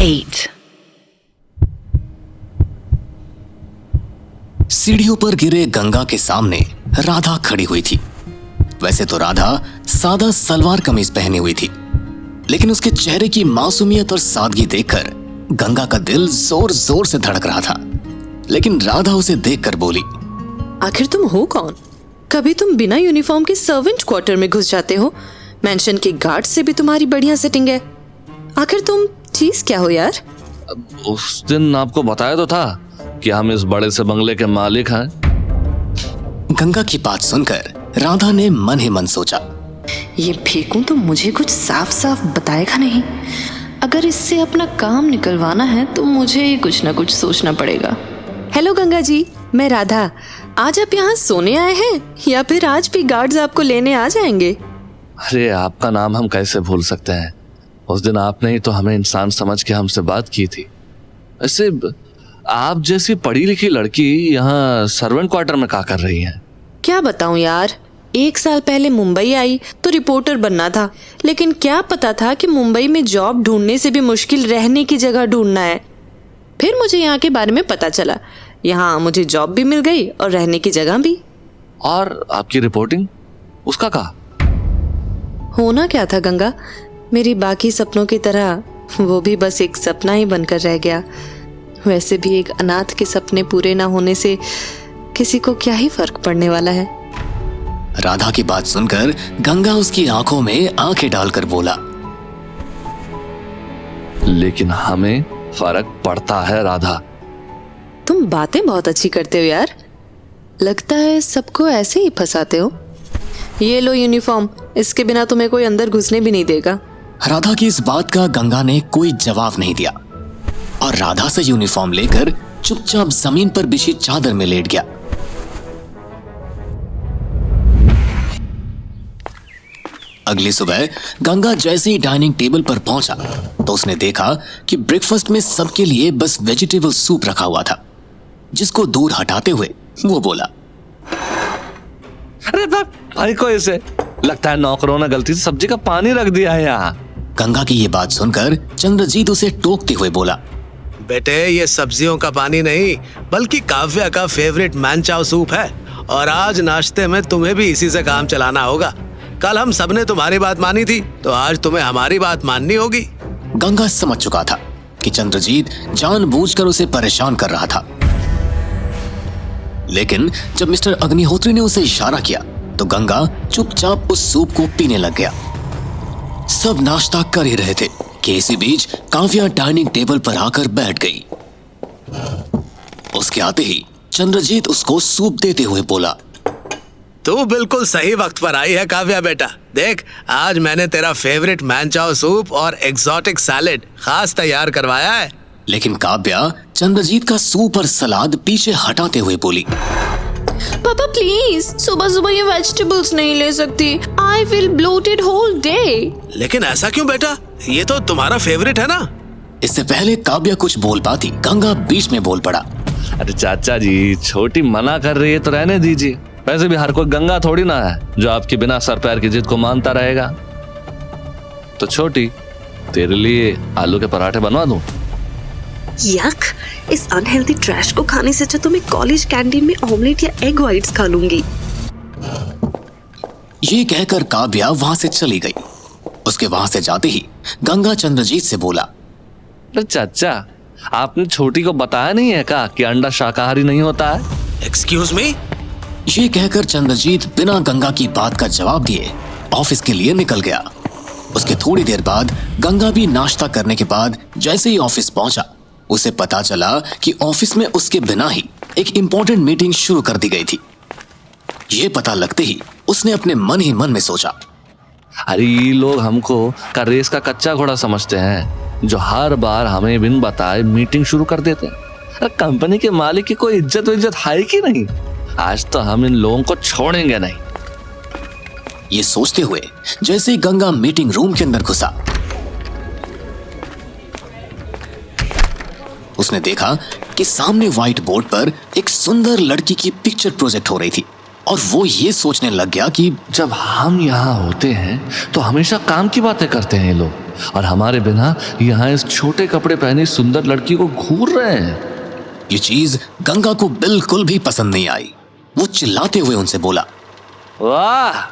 8. सीढ़ियों पर गिरे गंगा के सामने राधा खड़ी हुई थी। वैसे तो राधा सादा सलवार कमीज पहनी हुई थी, लेकिन उसके चेहरे की मासूमियत और सादगी देखकर गंगा का दिल जोर जोर से धड़क रहा था। लेकिन राधा उसे देखकर बोली, आखिर तुम हो कौन? कभी तुम बिना यूनिफॉर्म के सर्वेंट क्वार्टर में घुस जाते हो। मेंशन के गार्ड से भी तुम्हारी बढ़िया सेटिंग है। आखिर तुम चीज क्या हो यार? उस दिन आपको बताया तो था कि हम इस बड़े से बंगले के मालिक हैं। गंगा की बात सुनकर राधा ने मन ही मन सोचा, ये फेंकूं तो मुझे कुछ साफ साफ बताएगा नहीं। अगर इससे अपना काम निकलवाना है तो मुझे कुछ ना कुछ सोचना पड़ेगा। हेलो गंगा जी, मैं राधा। आज आप यहाँ सोने आए हैं या फिर आज भी गार्ड्स आपको लेने आ जाएंगे? अरे आपका नाम हम कैसे भूल सकते हैं। उस दिन आपने ही तो हमें इंसान समझ के हमसे बात की थी। ऐसे आप जैसी पढ़ी लिखी लड़की यहाँ सर्वेंट क्वार्टर में क्या कर रही हैं? क्या बताऊं यार, 1 साल पहले मुंबई आई तो रिपोर्टर बनना था, लेकिन क्या पता था कि मुंबई में जॉब ढूंढने से भी मुश्किल रहने की जगह ढूंढना है। फिर मुझे यहाँ के बारे में पता चला, यहाँ मुझे जॉब भी मिल गई और रहने की जगह भी। और आपकी रिपोर्टिंग, उसका कहा? होना क्या था गंगा, मेरी बाकी सपनों की तरह वो भी बस एक सपना ही बनकर रह गया। वैसे भी एक अनाथ के सपने पूरे ना होने से किसी को क्या ही फर्क पड़ने वाला है। राधा की बात सुनकर गंगा उसकी आंखों में आंखें डालकर बोला, लेकिन हमें फर्क पड़ता है राधा। तुम बातें बहुत अच्छी करते हो यार, लगता है सबको ऐसे ही फंसाते हो। ये लो यूनिफॉर्म, इसके बिना तुम्हें कोई अंदर घुसने भी नहीं देगा। राधा की इस बात का गंगा ने कोई जवाब नहीं दिया और राधा से यूनिफॉर्म लेकर चुपचाप जमीन पर बिछी चादर में लेट गया। अगली सुबह गंगा जैसे ही डाइनिंग टेबल पर पहुंचा तो उसने देखा कि ब्रेकफास्ट में सबके लिए बस वेजिटेबल सूप रखा हुआ था, जिसको दूर हटाते हुए वो बोला, अरे बाप, भाई को इसे लगता है नौकरों ने गलती से सब्जी का पानी रख दिया है यहाँ। गंगा की ये बात सुनकर चंद्रजीत उसे टोकते हुए बोला, बेटे ये सब्जियों का पानी नहीं बल्कि काव्या का फेवरेट मानचाओ सूप है, और आज नाश्ते में तुम्हें भी इसी से काम चलाना होगा। कल हम सबने तुम्हारी बात मानी थी तो आज तुम्हें हमारी बात माननी होगी। गंगा समझ चुका था कि चंद्रजीत जानबूझकर उसे परेशान कर रहा था, लेकिन जब मिस्टर अग्निहोत्री ने उसे इशारा किया तो गंगा चुपचाप उस सूप को पीने लग गया। सब नाश्ता कर ही रहे थे कि इसी बीच काव्या डाइनिंग टेबल पर आकर बैठ गई। उसके आते ही चंद्रजीत उसको सूप देते हुए बोला, तू बिल्कुल सही वक्त पर आई है काव्या बेटा। देख आज मैंने तेरा फेवरेट मानचाओ सूप और एग्जॉटिक सैलेड खास तैयार करवाया है। लेकिन काव्या चंद्रजीत का सूप और सलाद पीछे हटाते हुए बोली, पापा प्लीज, सुबह सुबह ये वेजिटेबल्स नहीं ले सकती। I feel bloated whole day. लेकिन ऐसा क्यों बेटा, ये तो तुम्हारा फेवरेट है ना। इससे पहले काव्या कुछ बोल पाती, गंगा बीच में बोल पड़ा, अरे चाचा जी, छोटी मना कर रही है तो रहने दीजिए। वैसे भी हर कोई गंगा थोड़ी ना है जो आपकी बिना सर पैर की जिद को मानता रहेगा। तो छोटी, तेरे लिए आलू के पराठे बनवा दूं? यक, इस अनहेल्दी ट्रैश को खाने से अच्छा तो मैं कॉलेज कैंटीन में ऑमलेट या एग वाइट्स खा लूंगी। ये कहकर काव्या वहां से चली गई। उसके वहां से जाते ही गंगा चंद्रजीत से बोला, अरे चाचा, आपने छोटी को बताया नहीं है क्या कि अंडा शाकाहारी नहीं होता है? Excuse me. ये कहकर चंद्रजीत बिना गंगा की बात का जवाब दिए ऑफिस के लिए निकल गया। उसके थोड़ी देर बाद गंगा भी नाश्ता करने के बाद जैसे ही ऑफिस पहुंचा, उसे पता चला कि ऑफिस में उसके बिना ही एक इंपॉर्टेंट मीटिंग शुरू कर दी गई थी। ये पता लगते ही उसने अपने मन ही मन में सोचा, अरे ये लोग हमको का रेस का कच्चा घोड़ा समझते हैं जो हर बार हमें बिन बताए मीटिंग शुरू कर देते हैं। अरे कंपनी के मालिक की कोई इज्जत है कि नहीं? आज तो हम इन लोगों को छोड़ेंगे नहीं। ये सोचते हुए जैसे ही गंगा मीटिंग रूम के अंदर घुसा, उसने देखा कि सामने व्हाइट बोर्ड पर एक सुंदर लड़की की पिक्चर प्रोजेक्ट हो रही थी और वो ये सोचने लग गया कि जब हम यहाँ होते हैं तो हमेशा काम की बातें करते हैं ये लोग। और हमारे बिना यहाँ इस छोटे कपड़े पहनी सुंदर लड़की को घूर रहे हैं। ये चीज गंगा को बिल्कुल भी पसंद नहीं आई। वो चिल्लाते हुए उनसे बोला, वाह,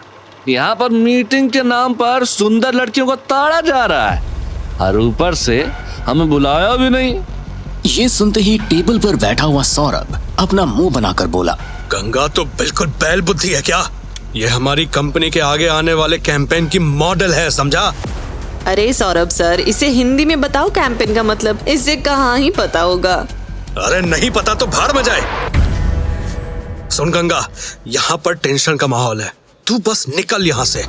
यहाँ पर मीटिंग के नाम पर सुंदर लड़कियों को ताड़ा जा रहा है और ऊपर से हमें बुलाया भी नहीं। ये सुनते ही टेबल पर बैठा हुआ सौरभ अपना मुंह बनाकर बोला, गंगा तो बिल्कुल बैल बुद्धि है क्या? ये हमारी कंपनी के आगे आने वाले कैंपेन की मॉडल है, समझा? अरे सौरभ सर, इसे हिंदी में बताओ कैंपेन का मतलब, इसे कहाँ ही पता होगा। अरे नहीं पता तो भाड़ में जाए। सुन गंगा, यहाँ पर टेंशन का माहौल है, तू बस निकल यहाँ से।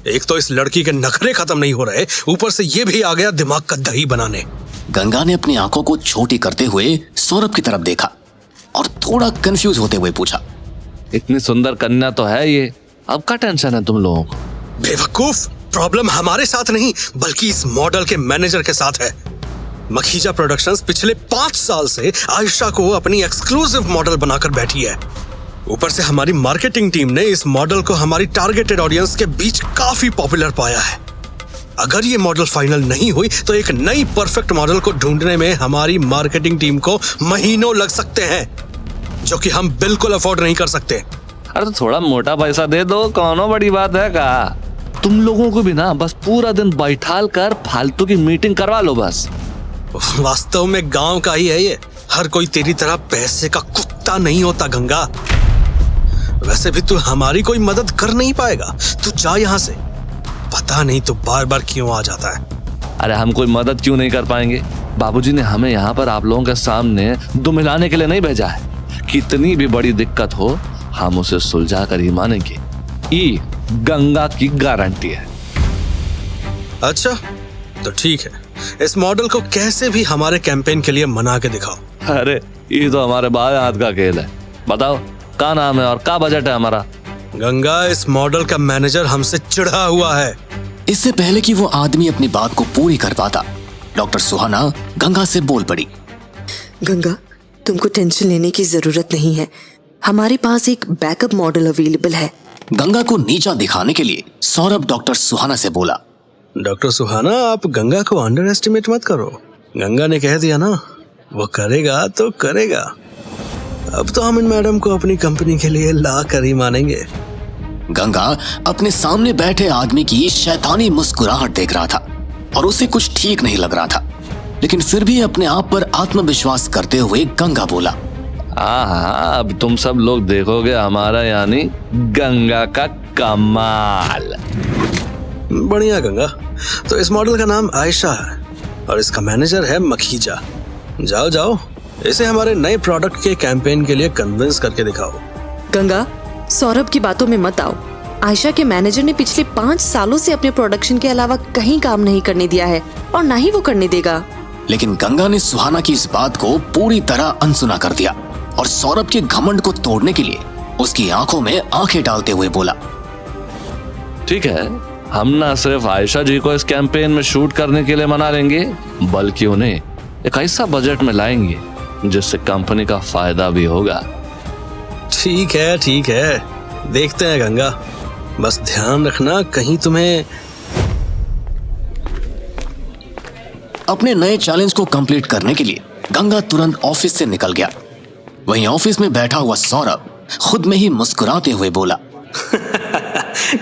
एक तो इस लड़की के नखरे खत्म नहीं हो रहे, ऊपर से ये भी आ गया दिमाग का दही बनाने। गंगा ने अपनी आंखों को छोटी करते हुए सौरभ की तरफ देखा और थोड़ा कंफ्यूज होते हुए पूछा, इतनी सुंदर कन्या तो है ये, अब क्या टेंशन है तुम लोगों को? बेवकूफ, प्रॉब्लम हमारे साथ नहीं बल्कि इस मॉडल के मैनेजर के साथ है। मखीजा प्रोडक्शंस पिछले 5 साल से आयशा को अपनी एक्सक्लूसिव मॉडल बनाकर बैठी है। ऊपर से हमारी मार्केटिंग टीम ने इस मॉडल को हमारी टारगेटेड ऑडियंस के बीच काफी पॉपुलर पाया है। अगर ये मॉडल फाइनल नहीं हुई तो एक नई परफेक्ट मॉडल को ढूंढने में हमारी मार्केटिंग टीम को महीनों लग सकते हैं, जो कि हम बिल्कुल अफोर्ड नहीं कर सकते। अरे तो थोड़ा मोटा पैसा दे दो, कौनो बड़ी बात है का? तुम लोगों को भी ना बस पूरा दिन बैठाल कर फालतू की मीटिंग करवा लो बस। वास्तव में गांव का ही है ये, हर कोई तेरी तरह पैसे का कुत्ता नहीं होता गंगा। वैसे भी तू हमारी कोई मदद कर नहीं पाएगा, तू जा यहाँ से। पता नहीं तो बार बार क्यों आ जाता है। अरे हम कोई मदद क्यों नहीं कर पाएंगे? बाबूजी ने हमें यहाँ पर आप लोगों के सामने दुम हिलाने के लिए नहीं भेजा है। कितनी भी बड़ी दिक्कत हो हम उसे सुलझा कर ही मानेंगे, ये गंगा की गारंटी है। अच्छा तो ठीक है, इस मॉडल को कैसे भी हमारे कैंपेन के लिए मना के दिखाओ। अरे ये तो हमारे बाएं हाथ का खेल है। बताओ क्या नाम है और क्या बजट है हमारा? गंगा, इस मॉडल का मैनेजर हमसे चिढ़ा हुआ है। इससे पहले कि वो आदमी अपनी बात को पूरी कर पाता, डॉक्टर सुहाना गंगा से बोल पड़ी, गंगा, तुमको टेंशन लेने की जरूरत नहीं है, हमारे पास एक बैकअप मॉडल अवेलेबल है। गंगा को नीचा दिखाने के लिए सौरभ डॉक्टर सुहाना से बोला, डॉक्टर सुहाना, आप गंगा को अंडर एस्टिमेट मत करो। गंगा ने कह दिया ना, वो करेगा तो करेगा। अब तो हम इन मैडम को अपनी कंपनी के लिए ला कर ही मानेंगे। गंगा अपने सामने बैठे आदमी की शैतानी मुस्कुराहट देख रहा था और उसे कुछ ठीक नहीं लग रहा था, लेकिन फिर भी अपने आप पर आत्मविश्वास करते हुए गंगा बोला, हाँ, अब तुम सब लोग देखोगे हमारा यानी गंगा का कमाल। बढ़िया गंगा, तो इस मॉडल का नाम आयशा है और इसका मैनेजर है मखीजा। जाओ जाओ, इसे हमारे नए प्रोडक्ट के कैंपेन के लिए कन्विंस करके दिखाओ। गंगा, सौरभ की बातों में मत आओ। आयशा के मैनेजर ने पिछले 5 सालों से अपने प्रोडक्शन के अलावा कहीं काम नहीं करने दिया है और ना ही वो करने देगा। लेकिन गंगा ने सुहाना की इस बात को पूरी तरह अनसुना कर दिया और सौरभ के घमंड को तोड़ने के लिए उसकी आंखों में आंखें डालते हुए बोला, ठीक है, हम ना सिर्फ आयशा जी को इस कैंपेन में शूट करने के लिए मना लेंगे, बल्कि उन्हें एक ऐसा बजट में लाएंगे जिससे कंपनी का फायदा भी होगा। ठीक है, देखते हैं गंगा, बस ध्यान रखना कहीं तुम्हें। अपने नए चैलेंज को कंप्लीट करने के लिए गंगा तुरंत ऑफिस से निकल गया। वहीं ऑफिस में बैठा हुआ सौरभ खुद में ही मुस्कुराते हुए बोला,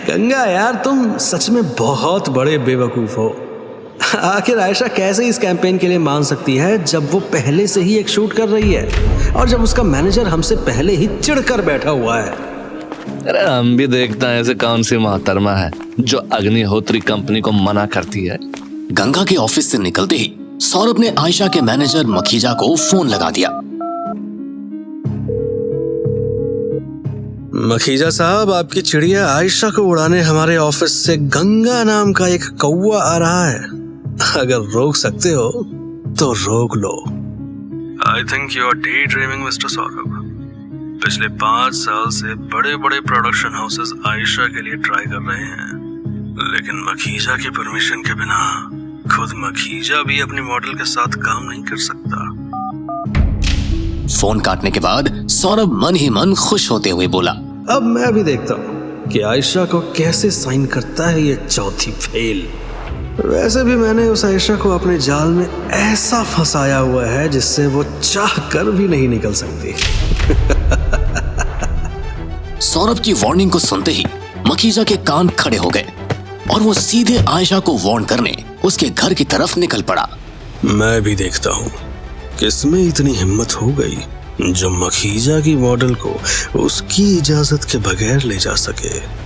गंगा यार, तुम सच में बहुत बड़े बेवकूफ हो। आखिर आयशा कैसे इस कैंपेन के लिए मान सकती है जब वो पहले से ही एक शूट कर रही है और जब उसका मैनेजर हमसे पहले ही चिढ़कर बैठा हुआ है। अरे हम भी देखते हैं ऐसे कौन सी मोहतरमा है जो अग्निहोत्री कंपनी को मना करती है। गंगा के ऑफिस से निकलते ही सौरभ ने आयशा के मैनेजर मखीजा को फोन लगा दिया। मखीजा साहब, आपकी चिड़िया आयशा को उड़ाने हमारे ऑफिस से गंगा नाम का एक कौवा आ रहा है। अगर रोक सकते हो तो रोक लो। I think you are day dreaming mister Saurabh. पिछले 5 साल से बड़े बड़े प्रोडक्शन हाउसेस आयशा के लिए ट्राई कर रहे हैं, लेकिन मखीजा की परमिशन के बिना खुद मखीजा भी अपने मॉडल के साथ काम नहीं कर सकता। फोन काटने के बाद सौरभ मन ही मन खुश होते हुए बोला, अब मैं भी देखता हूँ कि आयशा को कैसे साइन करता है ये चौथी फेल। वैसे भी मैंने उस आयशा को अपने जाल में ऐसा फंसाया हुआ है जिससे वो चाह कर भी नहीं निकल सकती। सौरभ की वार्निंग को सुनते ही मखीजा के कान खड़े हो गए और वो सीधे आयशा को वार्न करने उसके घर की तरफ निकल पड़ा। मैं भी देखता हूँ किसमें इतनी हिम्मत हो गई जो मखीजा की मॉडल को उसकी इजाजत के बगैर ले जा सके।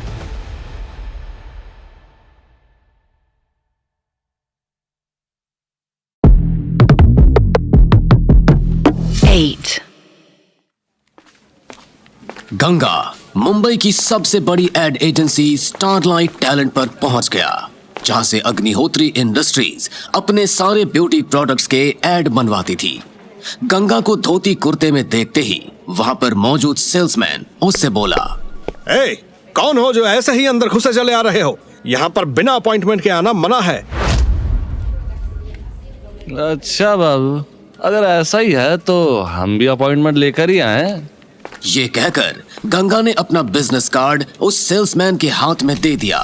गंगा मुंबई की सबसे बड़ी एड एजेंसी स्टारलाइट टैलेंट पर पहुंच गया, जहां से अग्निहोत्री इंडस्ट्रीज अपने सारे ब्यूटी प्रोडक्ट्स के एड बनवाती थी। गंगा को धोती कुर्ते में देखते ही वहां पर मौजूद सेल्समैन उससे बोला, ए, कौन हो जो ऐसे ही अंदर घुसे चले आ रहे हो? यहाँ पर बिना अपॉइंटमेंट के आना मना है। अच्छा बाबू, अगर ऐसा ही है तो हम भी अपॉइंटमेंट लेकर ही आए। ये कहकर गंगा ने अपना बिजनेस कार्ड उस सेल्समैन के हाथ में दे दिया।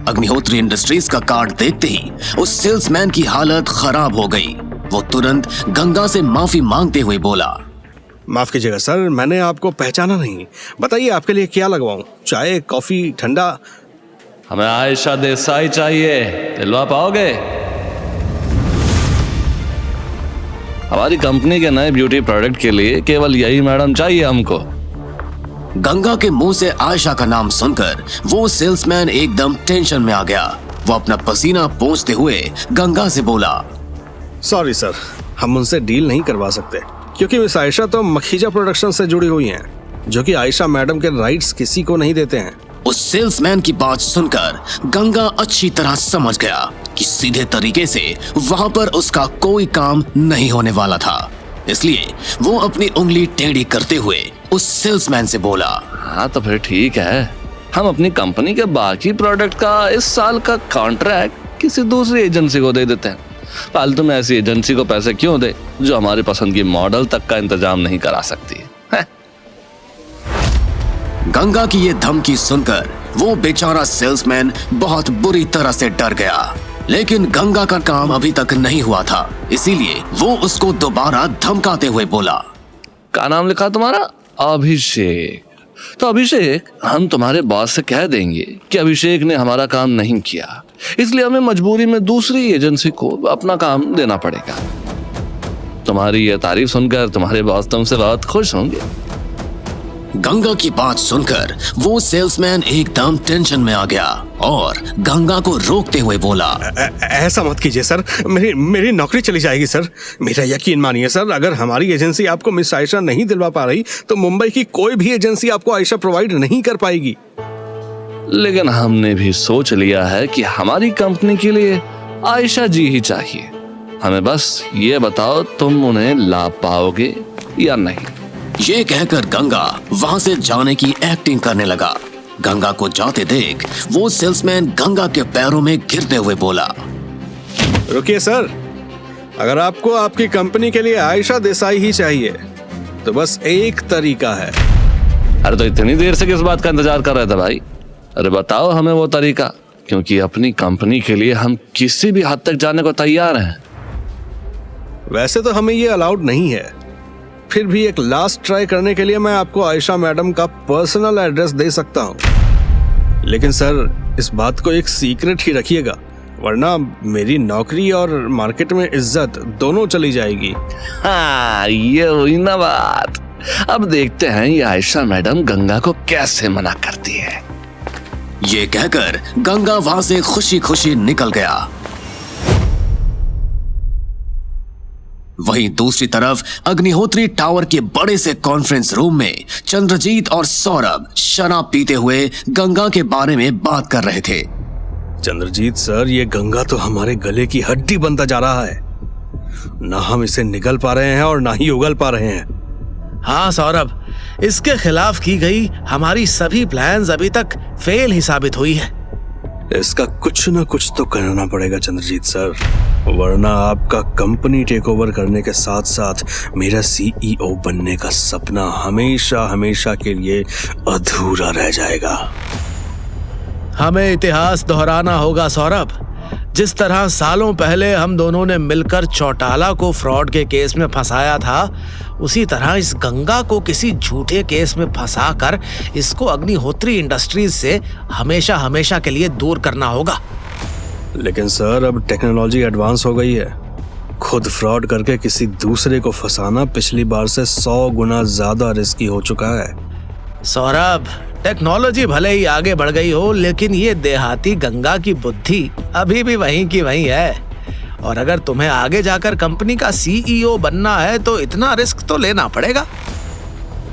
अग्निहोत्री इंडस्ट्रीज का कार्ड देखते ही उस सेल्समैन की हालत खराब हो गई। वो तुरंत गंगा से माफी मांगते हुए बोला, माफ कीजिएगा सर, मैंने आपको पहचाना नहीं। बताइए आपके लिए क्या लगवाऊं? चाय, कॉफी, ठंडा? हमें आयशा देसाई चाहिए, दिलवा पाओगे? हमारी कंपनी के नए ब्यूटी प्रोडक्ट के लिए केवल यही मैडम चाहिए हमको। गंगा के मुंह से आयशा का नाम सुनकर वो सेल्समैन एकदम टेंशन में आ गया। वो अपना पसीना पोंछते हुए गंगा से बोला, सॉरी सर, हम उनसे डील नहीं करवा सकते क्योंकि मिस आयशा तो मखीजा प्रोडक्शन से जुड़ी हुई हैं, जो कि आयशा मैडम के राइट्स किसी को नहीं देते हैं। उस सेल्समैन की बात सुनकर गंगा अच्छी तरह समझ गया कि सीधे तरीके से वहां पर उसका कोई काम नहीं होने वाला था। इसलिए वो अपनी उंगली टेढ़ी करते हुए उस सेल्समैन से बोला, हाँ तो फिर ठीक है, हम अपनी कंपनी के बाकी प्रोडक्ट का इस साल का कॉन्ट्रैक्ट किसी दूसरी एजेंसी को दे देते हैं। फालतू में ऐसी एजेंसी को पैसे क्यों दे जो हमारी पसंद की मॉडल तक का इंतजाम नहीं करा सकती है। गंगा की ये धमकी सुनकर वो बेचारा सेल्समैन बहुत बुरी तरह से डर गया। लेकिन गंगा का काम अभी तक नहीं हुआ था, इसीलिए वो उसको दोबारा धमकाते हुए बोला, क्या नाम लिखा तुम्हारा? अभिषेक। तो अभिषेक, हम तुम्हारे बॉस से कह देंगे कि अभिषेक ने हमारा काम नहीं किया, इसलिए हमें मजबूरी में दूसरी एजेंसी को अपना काम देना पड़ेगा। तुम्हारी ये तारीफ सुनकर तुम्हारे बॉस तुमसे बहुत खुश होंगे। गंगा की बात सुनकर वो सेल्समैन एकदम टेंशन में आ गया और गंगा को रोकते हुए बोला, ऐसा मत कीजिए सर, मेरी नौकरी चली जाएगी सर। मेरा यकीन मानिए सर, अगर हमारी एजेंसी आपको मिस आयशा नहीं दिलवा पा रही तो मुंबई की कोई भी एजेंसी आपको आयशा प्रोवाइड नहीं कर पाएगी। लेकिन हमने भी सोच लिया है कि हमारी कंपनी के लिए आयशा जी ही चाहिए। हमें बस ये बताओ तुम उन्हें ला पाओगे या नहीं। ये कहकर गंगा वहां से जाने की एक्टिंग करने लगा। गंगा को जाते देख वो सेल्समैन गंगा के पैरों में गिरते हुए बोला, रुकिए सर, अगर आपको आपकी कंपनी के लिए आयशा देसाई ही चाहिए तो बस एक तरीका है। अरे तो इतनी देर से किस बात का इंतजार कर रहे थे भाई? अरे बताओ हमें वो तरीका, क्योंकि अपनी कंपनी के लिए हम किसी भी हद तक जाने को तैयार हैं। वैसे तो हमें ये अलाउड नहीं है, फिर भी एक लास्ट ट्राई करने के लिए मैं आपको आयशा मैडम का पर्सनल एड्रेस दे सकता हूँ। लेकिन सर, इस बात को एक सीक्रेट ही रखिएगा, वरना मेरी नौकरी और मार्केट में इज्जत दोनों चली जाएगी। हाँ, ये हुई ना बात। अब देखते हैं ये आयशा मैडम गंगा को कैसे मना करती है। ये कहकर गंगा वहां से खुशी खुशी निकल गया। वहीं दूसरी तरफ अग्निहोत्री टावर के बड़े से कॉन्फ्रेंस रूम में चंद्रजीत और सौरभ शराब पीते हुए गंगा के बारे में बात कर रहे थे। चंद्रजीत सर, ये गंगा तो हमारे गले की हड्डी बनता जा रहा है, ना हम इसे निगल पा रहे हैं और ना ही उगल पा रहे हैं। हाँ सौरभ, इसके खिलाफ की गई हमारी सभी प्लान्स अभी तक फेल ही साबित हुई है। इसका कुछ ना कुछ तो करना पड़ेगा चंद्रजीत सर, वरना आपका कंपनी टेक ओवर करने के साथ साथ मेरा सीईओ बनने का सपना हमेशा हमेशा के लिए अधूरा रह जाएगा। हमें इतिहास दोहराना होगा सौरभ। जिस तरह सालों पहले हम दोनों ने मिलकर चौटाला को फ्रॉड के केस में फंसाया था, उसी तरह इस गंगा को किसी झूठे केस में फंसाकर इसको अग्निहोत्री इंडस्ट्रीज से हमेशा हमेशा के लिए दूर करना होगा। लेकिन सर, अब टेक्नोलॉजी एडवांस हो गई है। खुद फ्रॉड करके किसी दूसरे को फंसाना पिछली बार से 100 गुना ज्यादा रिस्की हो चुका है। सौरभ, टेक्नोलॉजी भले ही आगे बढ़ गई हो, लेकिन ये देहाती गंगा की बुद्धि अभी भी वहीं की वहीं है। और अगर तुम्हें आगे जाकर कंपनी का सीईओ बनना है तो इतना रिस्क तो लेना पड़ेगा।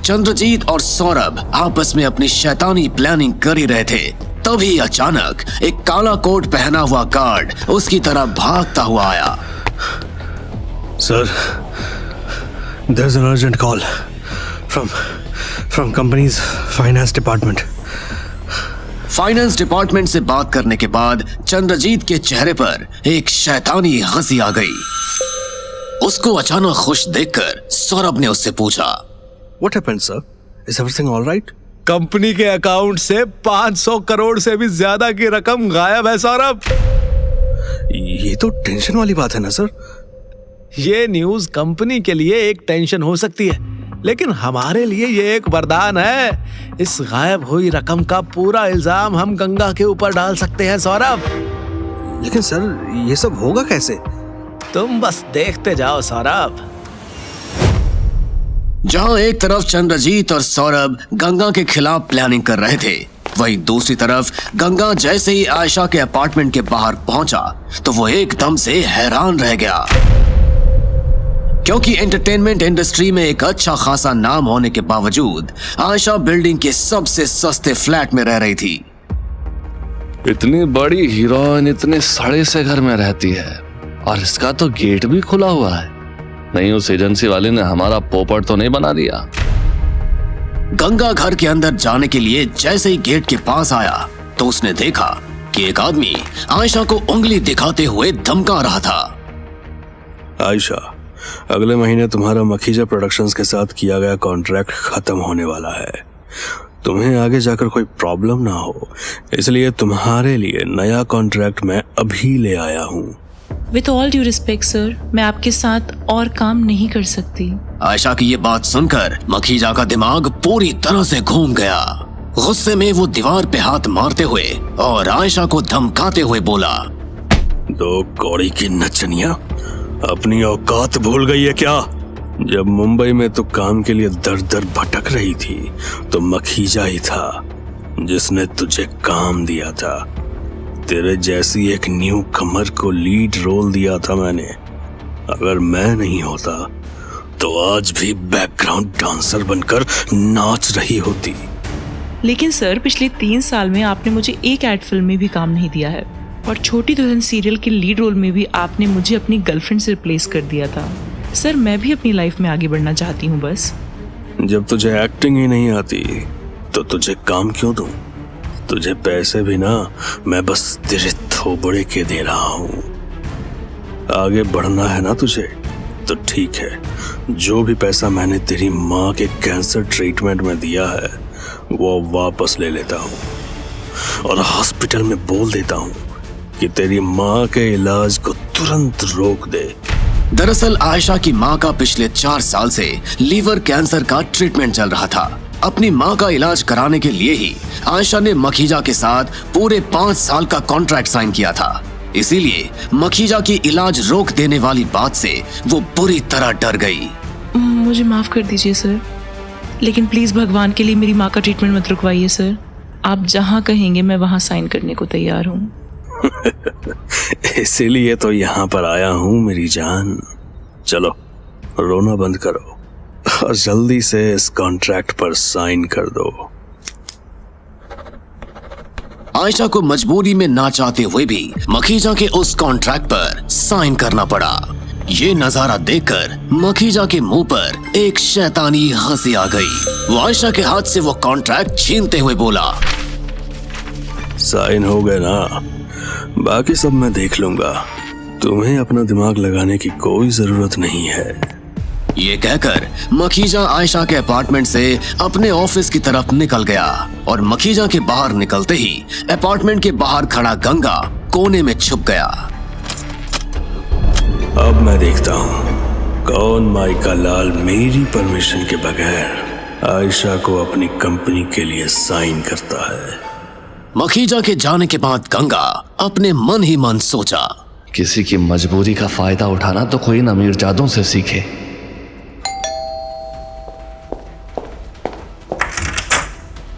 चंद्रजीत और सौरभ आपस में अपनी शैतानी प्लानिंग कर ही रहे थे, तभी अचानक एक काला कोट पहना हुआ गार्ड उसकी तरफ भागता हुआ आया। Sir, there is an urgent call from company's finance department. Finance department से बात करने के बाद चंद्रजीत के चेहरे पर एक शैतानी हंसी आ गई। उसको अचानक खुश देखकर सौरभ ने उससे पूछा, what happened sir? Is everything alright? Company के अकाउंट से 500 करोड़ से भी ज्यादा की रकम गायब है सौरभ। ये तो टेंशन वाली बात है ना सर? ये न्यूज कंपनी के लिए एक टेंशन हो सकती है, लेकिन हमारे लिए ये एक वरदान है। इस गायब हुई रकम का पूरा इल्जाम हम गंगा के ऊपर डाल सकते हैं सौरभ। लेकिन सर, ये सब होगा कैसे? तुम बस देखते जाओ सौरभ। जहां एक तरफ चंद्रजीत और सौरभ गंगा के खिलाफ प्लानिंग कर रहे थे, वहीं दूसरी तरफ गंगा जैसे ही आयशा के अपार्टमेंट के बाहर पहुंचा तो वो एकदम से हैरान रह गया, क्योंकि एंटरटेनमेंट इंडस्ट्री में एक अच्छा खासा नाम होने के बावजूद आयशा बिल्डिंग के सबसे सस्ते फ्लैट में रह रही थी। इतनी बड़ी हीरोइन इतने सड़े से घर में रहती है और इसका तो गेट भी खुला हुआ है। नहीं, उस एजेंसी वाले ने हमारा पोपट तो नहीं बना दिया। गंगा घर के अंदर जाने के लिए जैसे ही गेट के पास आया तो उसने देखा कि एक आदमी आयशा को उंगली दिखाते हुए धमका रहा था। आयशा, अगले महीने तुम्हारा मखीजा प्रोडक्शंस के साथ किया गया कॉन्ट्रैक्ट खत्म होने वाला है। तुम्हें आगे जाकर कोई प्रॉब्लम ना हो, इसलिए तुम्हारे लिए नया कॉन्ट्रैक्ट मैं अभी ले आया हूँ। With all due respect sir, मैं आपके साथ और काम नहीं कर सकती। आयशा की ये बात सुनकर मखीजा का दिमाग पूरी तरह से घूम गया। गुस्से में वो दीवार पे हाथ मारते हुए और आयशा को धमकाते हुए बोला, दो कौड़ी की नचनिया, अपनी औकात भूल गई है क्या? जब मुंबई में तू काम के लिए दर दर भटक रही थी तो मखीजा ही था जिसने तुझे काम दिया था। तेरे जैसी एक न्यू कमर को लीड रोल दिया था मैंने। अगर मैं नहीं होता तो आज भी बैकग्राउंड डांसर बनकर नाच रही होती। लेकिन सर, पिछले 3 साल में आपने मुझे एक एड फिल्म में भी काम नहीं दिया है और छोटी दुल्हन सीरियल के लीड रोल में भी आपने मुझे अपनी गर्लफ्रेंड से रिप्लेस कर दिया था। सर, मैं भी अपनी लाइफ में आगे बढ़ना चाहती हूँ बस। जब तुझे एक्टिंग ही नहीं आती तो तुझे काम क्यों दूं? तुझे पैसे भी ना मैं बस तेरे थोबड़े के दे रहा हूँ। आगे बढ़ना है ना तुझे तो ठीक है, जो भी पैसा मैंने तेरी माँ के कैंसर ट्रीटमेंट में दिया है वो वापस ले लेता हूँ और हॉस्पिटल में बोल देता हूँ कि तेरी माँ के इलाज को तुरंत रोक दे। दरअसल आयशा की माँ का पिछले 4 साल से लीवर कैंसर का ट्रीटमेंट चल रहा था। अपनी माँ का इलाज कराने के लिए ही आयशा ने मखीजा के साथ पूरे 5 साल का कॉन्ट्रैक्ट साइन किया था। इसीलिए मखीजा की इलाज रोक देने वाली बात से वो बुरी तरह डर गई। मुझे माफ कर दीजिए सर, लेकिन प्लीज भगवान के लिए मेरी माँ का ट्रीटमेंट मत रुकवाइए सर। आप जहाँ कहेंगे मैं वहाँ साइन करने को तैयार हूँ। इसीलिए तो यहाँ पर आया हूँ मेरी जान। चलो रोना बंद करो और जल्दी से इस कॉन्ट्रैक्ट पर साइन कर दो। आयशा को मजबूरी में ना चाहते हुए भी मखीजा के उस कॉन्ट्रैक्ट पर साइन करना पड़ा। ये नजारा देखकर मखीजा के मुंह पर एक शैतानी हंसी आ गई। वो आयशा के हाथ से वो कॉन्ट्रैक्ट छीनते हुए बोला, साइन हो गए ना, बाकी सब मैं देख लूंगा। तुम्हें अपना दिमाग लगाने की कोई जरूरत नहीं है। ये कहकर मखीजा आयशा के अपार्टमेंट से अपने ऑफिस की तरफ निकल गया और मखीजा के बाहर निकलते ही अपार्टमेंट के बाहर खड़ा गंगा कोने में छुप गया। अब मैं देखता हूँ कौन माइका लाल मेरी परमिशन के बगैर आयशा को अपनी कंपनी के लिए साइन करता है। मखीजा के जाने के बाद गंगा अपने मन ही मन सोचा, किसी की मजबूरी का फायदा उठाना तो कोई न मीरजादों से सीखे।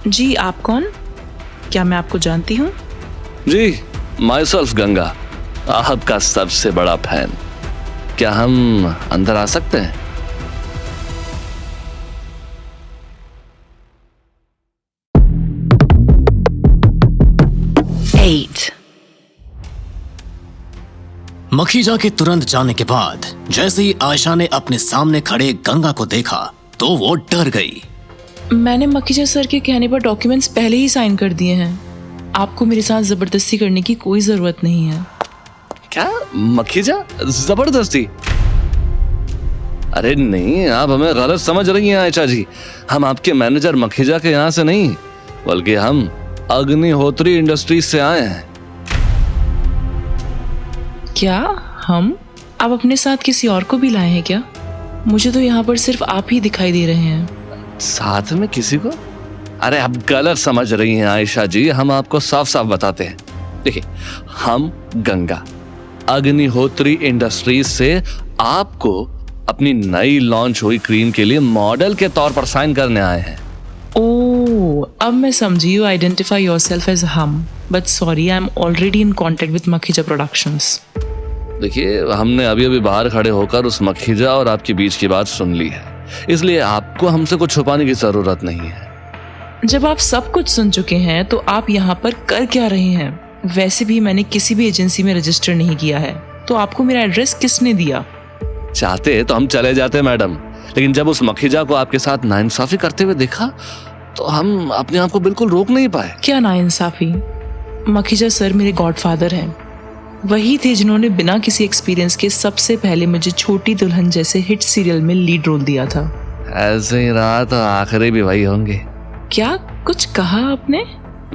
जी आप कौन? क्या मैं आपको जानती हूँ? जी माई सेल्फ गंगा, आपका सबसे बड़ा फैन। क्या हम अंदर आ सकते हैं? मखीजा के तुरंत जाने के बाद जैसे ही आयशा ने अपने सामने खड़े गंगा को देखा तो वो डर गई। मैंने मखीजा सर के कहने पर डॉक्यूमेंट्स पहले ही साइन कर दिए हैं। आपको मेरे साथ जबरदस्ती करने की कोई जरूरत नहीं है। क्या मखीजा जबरदस्ती? अरे नहीं, आप हमें गलत समझ रही हैं आयशा जी। हम आपके मैनेजर मखीजा के यहाँ से नहीं, बल्कि हम अग्निहोत्री इंडस्ट्रीज से आए हैं। क्या हम? आप अपने साथ किसी और को भी लाए हैं क्या? मुझे तो यहाँ पर सिर्फ आप ही दिखाई दे रहे हैं। साथ में किसी को? अरे आप गलत समझ रही हैं आयशा जी, हम आपको साफ साफ बताते हैं। देखिए, हम गंगा अग्निहोत्री इंडस्ट्रीज से आपको अपनी नई लॉन्च हुई क्रीम के लिए मॉडल के तौर पर साइन करने आए हैं। ओह, अब मैं समझी। यू आइडेंटिफाई योरसेल्फ एज हम, but sorry, I am already in contact with Makhija productions. देखिए, हमने अभी अभी बाहर खड़े होकर उस मखीजा और आपके बीच की बात सुन ली है, इसलिए आपको हमसे कुछ छुपाने की जरूरत नहीं है। जब आप सब कुछ सुन चुके हैं तो आप यहाँ पर कर क्या रहे हैं? वैसे भी मैंने किसी भी एजेंसी में रजिस्टर नहीं किया है, तो आपको मेरा एड्रेस किसने दिया? चाहते तो हम चले जाते मैडम, लेकिन जब उस मखीजा को आपके साथ नाइंसाफी करते हुए देखा तो हम अपने आप को बिल्कुल रोक नहीं पाए। क्या नाइंसाफी? मखीजा सर मेरे गॉडफादर हैं। वही थे जिन्होंने बिना किसी एक्सपीरियंस के सबसे पहले मुझे छोटी दुल्हन जैसे हिट सीरियल में लीड रोल दिया था। ऐसे ही रहा तो आखिरी भी वही होंगे। क्या कुछ कहा आपने?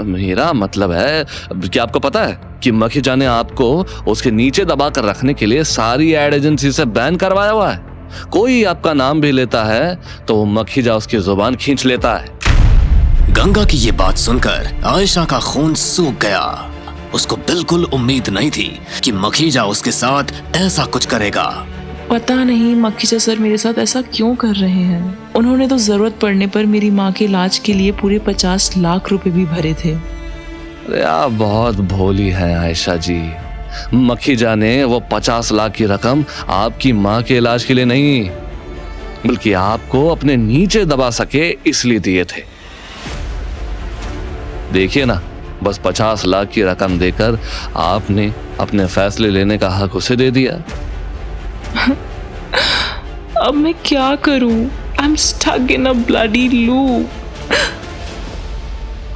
मेरा मतलब है कि आपको पता है कि मखीजा ने आपको उसके नीचे दबा कर रखने के लिए सारी एड एजेंसी से बैन करवाया हुआ है। कोई आपका नाम भी लेता है तो वो मखीजा उसकी जुबान खींच लेता है। गंगा की ये बात सुनकर आयशा का खून सूख गया। उसको बिल्कुल उम्मीद नहीं थी कि मखीजा उसके साथ ऐसा कुछ करेगा। पता नहीं मखीजा सर मेरे साथ ऐसा क्यों कर रहे हैं। उन्होंने तो जरूरत पड़ने पर मेरी माँ के इलाज के लिए पूरे 50 लाख रुपए भी भरे थे। अरे आप बहुत भोली हैं आयशा जी। मखीजा ने वो 50 लाख की रकम आपकी माँ के इलाज के लिए नहीं, बल्कि आपको अपने नीचे दबा सके इसलिए दिए थे। देखिए ना, बस 50 लाख की रकम देकर आपने अपने फैसले लेने का हक उसे दे दिया। अब मैं क्या करूं? I'm stuck in a bloody loop.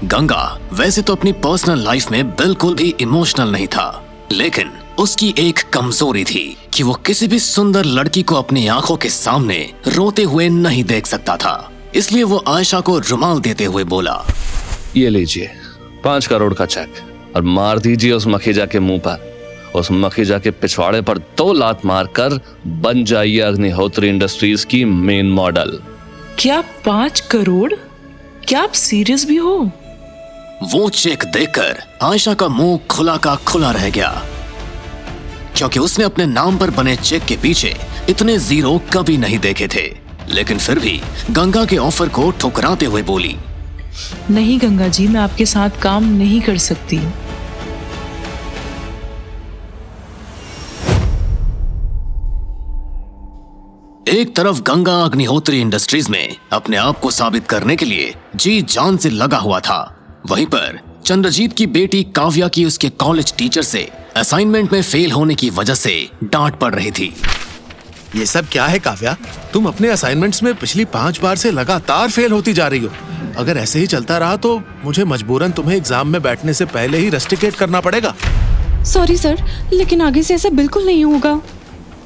Ganga वैसे तो अपनी पर्सनल लाइफ में बिल्कुल भी इमोशनल नहीं था, लेकिन उसकी एक कमजोरी थी कि वो किसी भी सुंदर लड़की को अपनी आंखों के सामने रोते हुए नहीं देख सकता था। इसलिए वो आयशा को रुमाल देते हुए बोला, ये लीजिए 5 करोड़ का चेक और मार दीजिए उस मखीजा के मुंह पर। उस मखीजा के पिछवाड़े पर 2 लात मारकर बन जाइए अग्निहोत्री इंडस्ट्रीज की मेन मॉडल। क्या 5 करोड़? क्या आप सीरियस भी हो? वो चेक देखकर आयशा का मुंह खुला का खुला रह गया, क्योंकि उसने अपने नाम पर बने चेक के पीछे इतने जीरो कभी नहीं देखे थे। लेकिन फिर भी गंगा के ऑफर को ठुकराते हुए बोली, नहीं गंगा जी, मैं आपके साथ काम नहीं कर सकती। एक तरफ गंगा अग्निहोत्री इंडस्ट्रीज में अपने आप को साबित करने के लिए जी जान से लगा हुआ था, वहीं पर चंद्रजीत की बेटी काव्या की उसके कॉलेज टीचर से असाइनमेंट में फेल होने की वजह से डांट पड़ रही थी। ये सब क्या है काव्या? तुम अपने असाइनमेंट्स में पिछली 5 बार से लगातार फेल होती जा रही हो। अगर ऐसे ही चलता रहा तो मुझे मजबूरन तुम्हें एग्जाम में बैठने से पहले ही रस्टिकेट करना पड़ेगा। सॉरी सर, लेकिन आगे से ऐसा बिल्कुल नहीं होगा।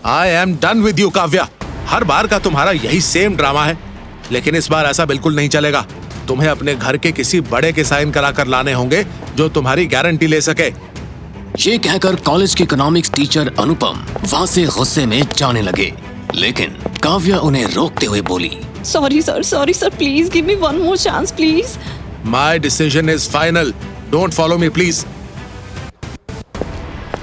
I am done with you Kavya. हर बार का तुम्हारा यही सेम ड्रामा है, लेकिन इस बार ऐसा बिल्कुल नहीं चलेगा। तुम्हें अपने घर के किसी बड़े के साइन करा कर लाने होंगे जो तुम्हारी गारंटी ले सके। ये कहकर कॉलेज के इकोनॉमिक्स टीचर अनुपम वहां से गुस्से में जाने लगे, लेकिन काव्या उन्हें रोकते हुए बोली, sorry sir, please give me one more chance please. My decision is final, don't follow me please.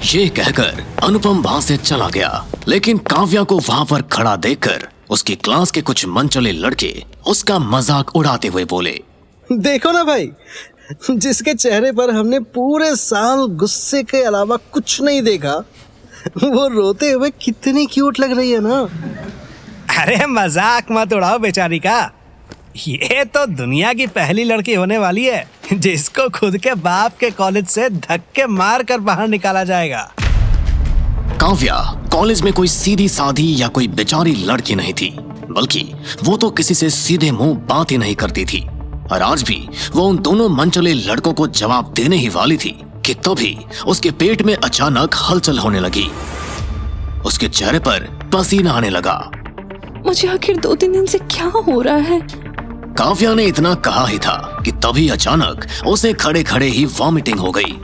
ये कहकर अनुपम वहां से चला गया, लेकिन काव्या को वहां पर खड़ा देखकर उसकी क्लास के कुछ मनचले लड़के उसका मजाक उड़ाते हुए बोले, देखो ना भाई, जिसके चेहरे पर हमने पूरे साल गुस्से के अलावा कुछ नहीं देखा, वो रोते हुए कितनी क्यूट लग रही है ना। अरे मजाक मत उड़ाओ बेचारी का, ये तो दुनिया की पहली लड़की होने वाली है जिसको खुद के बाप के कॉलेज से धक्के मार कर बाहर निकाला जाएगा। काव्या कॉलेज में कोई सीधी साधी या कोई बेचारी लड़की नहीं थी, बल्कि वो तो किसी से सीधे मुंह बात ही नहीं करती थी। और आज भी वो उन दोनों मनचले लड़कों को जवाब देने ही वाली थी कि तभी उसके पेट में अचानक हलचल होने लगी। उसके चेहरे पर पसीना आने लगा। मुझे आखिर 2-3 दिन से क्या हो रहा है? काव्या ने इतना कहा ही था कि तभी अचानक उसे खड़े खड़े ही वॉमिटिंग हो गई।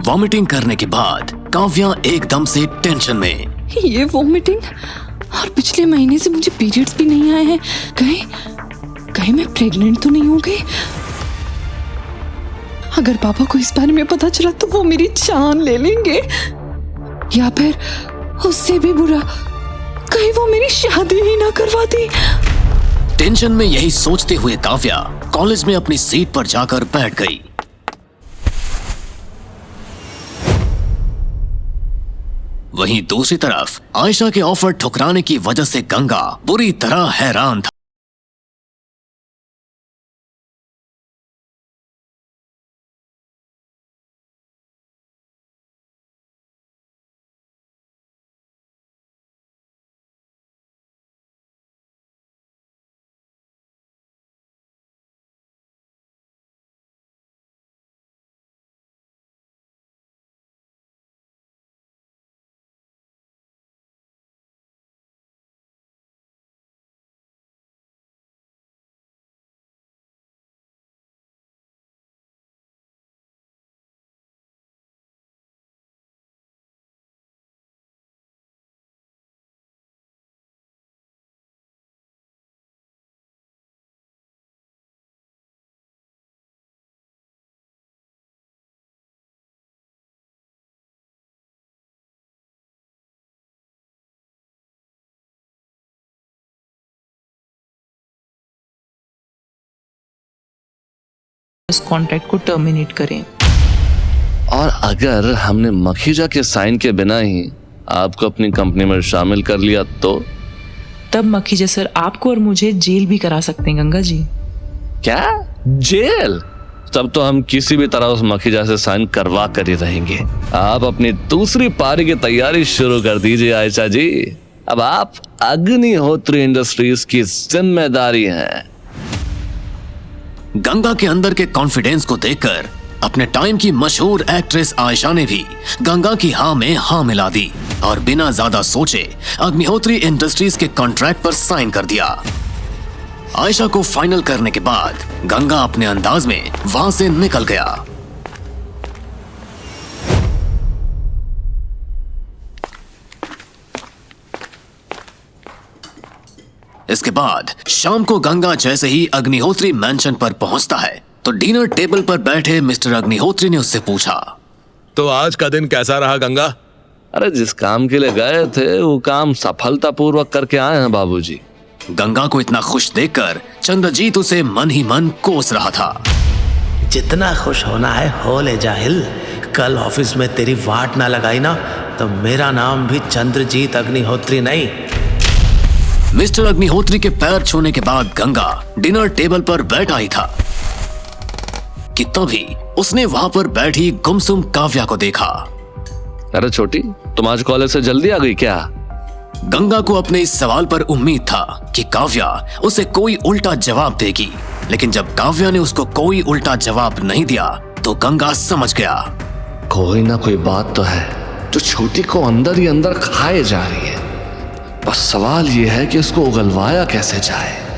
वॉमिटिंग करने के बाद काव्या एकदम से टेंशन में। ये वॉमिटिंग, और पिछले महीने से मुझे पीरियड्स भी नहीं आए हैं। कहीं मैं प्रेग्नेंट तो नहीं हो गई? अगर पापा को इस बारे में पता चला तो वो मेरी जान ले लेंगे, या फिर उससे भी बुरा, कहीं वो मेरी शादी ही ना करवा दी। टेंशन में यही सोचते हुए काव्या कॉलेज में अपनी सीट पर जाकर बैठ गई। वहीं दूसरी तरफ आयशा के ऑफर ठुकराने की वजह से गंगा बुरी तरह हैरान था। इस कॉन्ट्रैक्ट को टर्मिनेट करें। और अगर हमने मखीजा के साइन के बिना ही आपको अपनी कंपनी में शामिल कर लिया तो? तब मखीजा सर आपको और मुझे जेल भी करा सकते हैं गंगा जी। क्या जेल? तब तो हम किसी भी तरह उस मखीजा से साइन करवा कर ही रहेंगे। आप अपनी दूसरी पारी की तैयारी शुरू कर दीजिए आयशा जी। अब आप अग्निहोत्री इंडस्ट्रीज की जिम्मेदारी हैं। गंगा के अंदर के कॉन्फिडेंस को देखकर अपने टाइम की मशहूर एक्ट्रेस आयशा ने भी गंगा की हाँ में हाँ मिला दी और बिना ज्यादा सोचे अग्निहोत्री इंडस्ट्रीज के कॉन्ट्रैक्ट पर साइन कर दिया। आयशा को फाइनल करने के बाद गंगा अपने अंदाज में वहां से निकल गया। इसके बाद शाम को गंगा जैसे ही अग्निहोत्री मैंशन पर पहुंचता है तो डिनर टेबल पर बैठे मिस्टर अग्निहोत्री ने उससे पूछा, तो आज का दिन कैसा रहा गंगा? अरे जिस काम के लिए गए थे वो काम सफलतापूर्वक करके आए हैं बाबूजी। गंगा को इतना खुश देखकर चंद्रजीत उसे मन ही मन कोस रहा था। जितना खुश होना है हो ले जाहिल। कल ऑफिस में तेरी वाट ना लगाई ना तो मेरा नाम भी चंद्रजीत अग्निहोत्री नहीं। मिस्टर अग्निहोत्री के पैर छूने के बाद गंगा डिनर टेबल पर बैठा ही था कि तभी उसने वहां पर बैठी गुमसुम काव्या को देखा। अरे छोटी, तुम आज कॉलेज से जल्दी आ गई क्या? गंगा को अपने इस सवाल पर उम्मीद था कि काव्या उसे कोई उल्टा जवाब देगी, लेकिन जब काव्या ने उसको कोई उल्टा जवाब नहीं दिया तो गंगा समझ गया कोई ना कोई बात तो है। जो छोटी को अंदर ही अंदर खाए जा रही है। बस सवाल यह है कि उसको उगलवाया कैसे जाए।